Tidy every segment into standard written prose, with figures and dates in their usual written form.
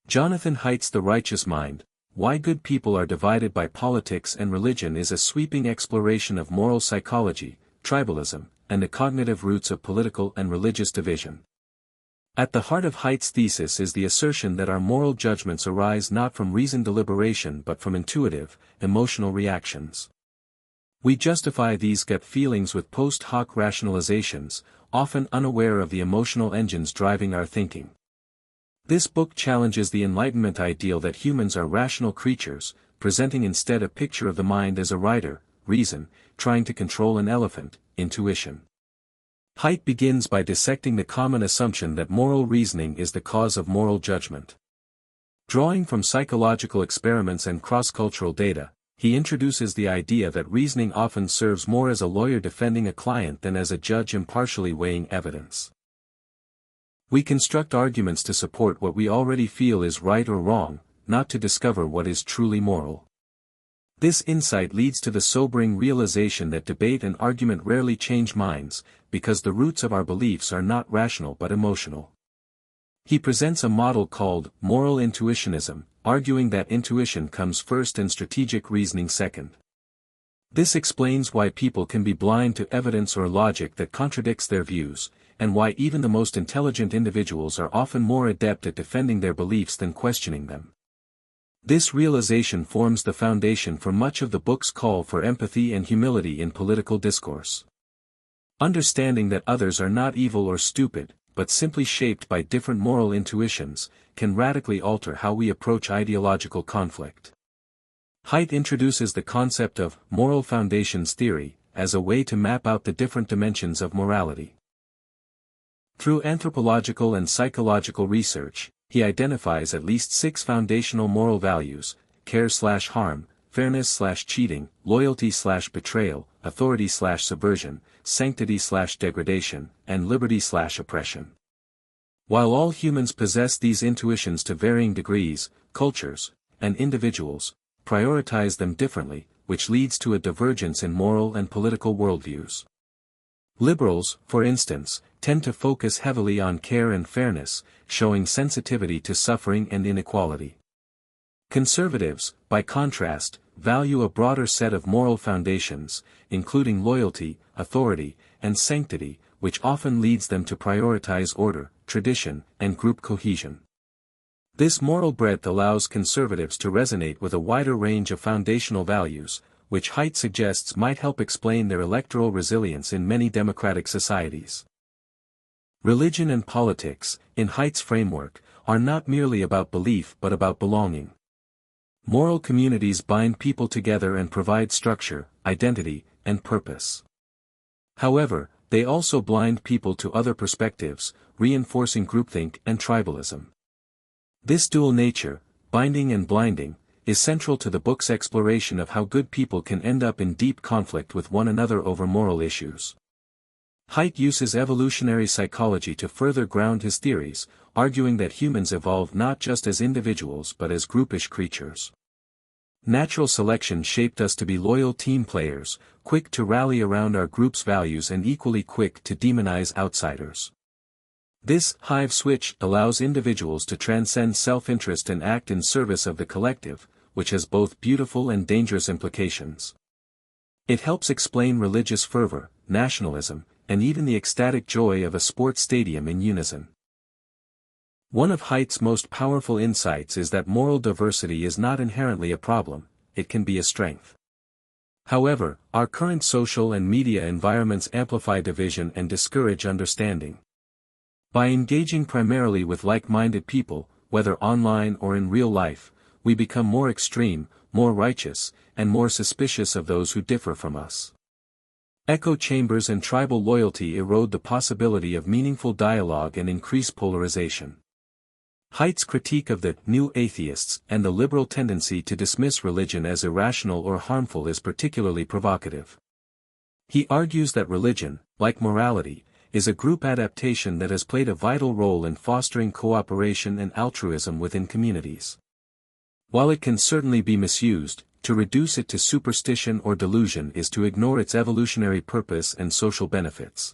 Jonathan Haidt's The Righteous Mind, Why Good People Are Divided by Politics and Religion is a sweeping exploration of moral psychology, tribalism, and the cognitive roots of political and religious division. At the heart of Haidt's thesis is the assertion that our moral judgments arise not from reasoned deliberation but from intuitive, emotional reactions. We justify these gut feelings with post hoc rationalizations, often unaware of the emotional engines driving our thinking. This book challenges the Enlightenment ideal that humans are rational creatures, presenting instead a picture of the mind as a rider, reason, trying to control an elephant, intuition. Haidt begins by dissecting the common assumption that moral reasoning is the cause of moral judgment. Drawing from psychological experiments and cross-cultural data, he introduces the idea that reasoning often serves more as a lawyer defending a client than as a judge impartially weighing evidence. We construct arguments to support what we already feel is right or wrong, not to discover what is truly moral. This insight leads to the sobering realization that debate and argument rarely change minds, because the roots of our beliefs are not rational but emotional. He presents a model called moral intuitionism, arguing that intuition comes first and strategic reasoning second. This explains why people can be blind to evidence or logic that contradicts their views, and why even the most intelligent individuals are often more adept at defending their beliefs than questioning them. This realization forms the foundation for much of the book's call for empathy and humility in political discourse. Understanding that others are not evil or stupid, but simply shaped by different moral intuitions, can radically alter how we approach ideological conflict. Haidt introduces the concept of moral foundations theory as a way to map out the different dimensions of morality. Through anthropological and psychological research, he identifies at least 6 foundational moral values: care/harm, fairness/cheating, loyalty/betrayal, authority/subversion, sanctity/degradation, and liberty/oppression. While all humans possess these intuitions to varying degrees, cultures, and individuals prioritize them differently, which leads to a divergence in moral and political worldviews. Liberals, for instance, tend to focus heavily on care and fairness, showing sensitivity to suffering and inequality. Conservatives, by contrast, value a broader set of moral foundations, including loyalty, authority, and sanctity, which often leads them to prioritize order, tradition, and group cohesion. This moral breadth allows conservatives to resonate with a wider range of foundational values, which Haidt suggests might help explain their electoral resilience in many democratic societies. Religion and politics, in Haidt's framework, are not merely about belief but about belonging. Moral communities bind people together and provide structure, identity, and purpose. However, they also blind people to other perspectives, reinforcing groupthink and tribalism. This dual nature, binding and blinding, is central to the book's exploration of how good people can end up in deep conflict with one another over moral issues. Haidt uses evolutionary psychology to further ground his theories, arguing that humans evolved not just as individuals but as groupish creatures. Natural selection shaped us to be loyal team players, quick to rally around our group's values and equally quick to demonize outsiders. This hive switch allows individuals to transcend self-interest and act in service of the collective, which has both beautiful and dangerous implications. It helps explain religious fervor, nationalism, and even the ecstatic joy of a sports stadium in unison. One of Haidt's most powerful insights is that moral diversity is not inherently a problem, it can be a strength. However, our current social and media environments amplify division and discourage understanding. By engaging primarily with like-minded people, whether online or in real life, we become more extreme, more righteous, and more suspicious of those who differ from us. Echo chambers and tribal loyalty erode the possibility of meaningful dialogue and increase polarization. Haidt's critique of the new atheists and the liberal tendency to dismiss religion as irrational or harmful is particularly provocative. He argues that religion, like morality, is a group adaptation that has played a vital role in fostering cooperation and altruism within communities. While it can certainly be misused, to reduce it to superstition or delusion is to ignore its evolutionary purpose and social benefits.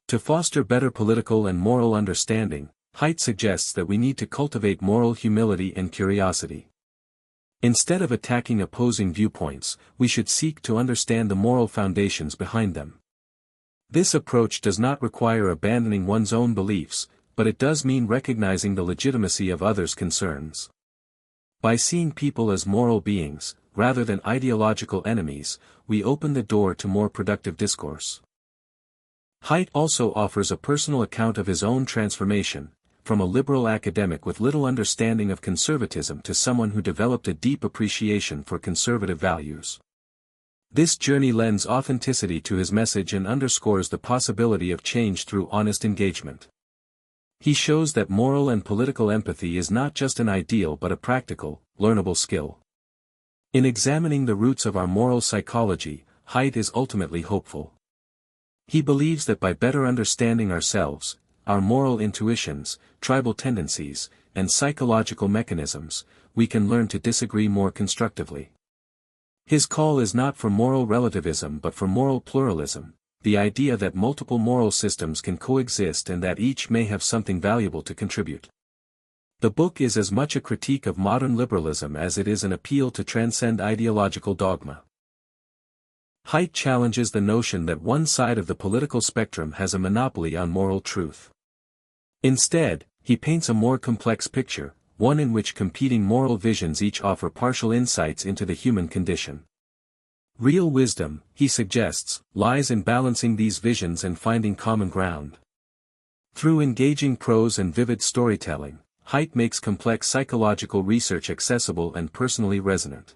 To foster better political and moral understanding, Haidt suggests that we need to cultivate moral humility and curiosity. Instead of attacking opposing viewpoints, we should seek to understand the moral foundations behind them. This approach does not require abandoning one's own beliefs, but it does mean recognizing the legitimacy of others' concerns. By seeing people as moral beings, rather than ideological enemies, we open the door to more productive discourse. Haidt also offers a personal account of his own transformation, from a liberal academic with little understanding of conservatism to someone who developed a deep appreciation for conservative values. This journey lends authenticity to his message and underscores the possibility of change through honest engagement. He shows that moral and political empathy is not just an ideal but a practical, learnable skill. In examining the roots of our moral psychology, Haidt is ultimately hopeful. He believes that by better understanding ourselves, our moral intuitions, tribal tendencies, and psychological mechanisms, we can learn to disagree more constructively. His call is not for moral relativism but for moral pluralism, the idea that multiple moral systems can coexist and that each may have something valuable to contribute. The book is as much a critique of modern liberalism as it is an appeal to transcend ideological dogma. Haidt challenges the notion that one side of the political spectrum has a monopoly on moral truth. Instead, he paints a more complex picture, one in which competing moral visions each offer partial insights into the human condition. Real wisdom, he suggests, lies in balancing these visions and finding common ground. Through engaging prose and vivid storytelling, Haidt makes complex psychological research accessible and personally resonant.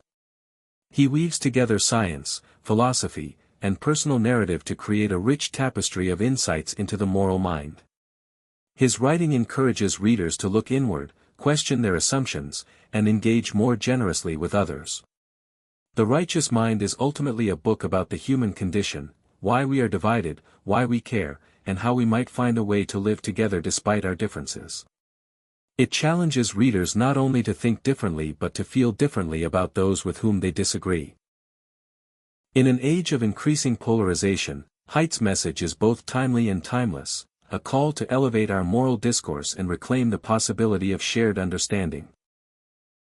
He weaves together science, philosophy, and personal narrative to create a rich tapestry of insights into the moral mind. His writing encourages readers to look inward, question their assumptions, and engage more generously with others. The Righteous Mind is ultimately a book about the human condition, why we are divided, why we care, and how we might find a way to live together despite our differences. It challenges readers not only to think differently but to feel differently about those with whom they disagree. In an age of increasing polarization, Haidt's message is both timely and timeless, a call to elevate our moral discourse and reclaim the possibility of shared understanding.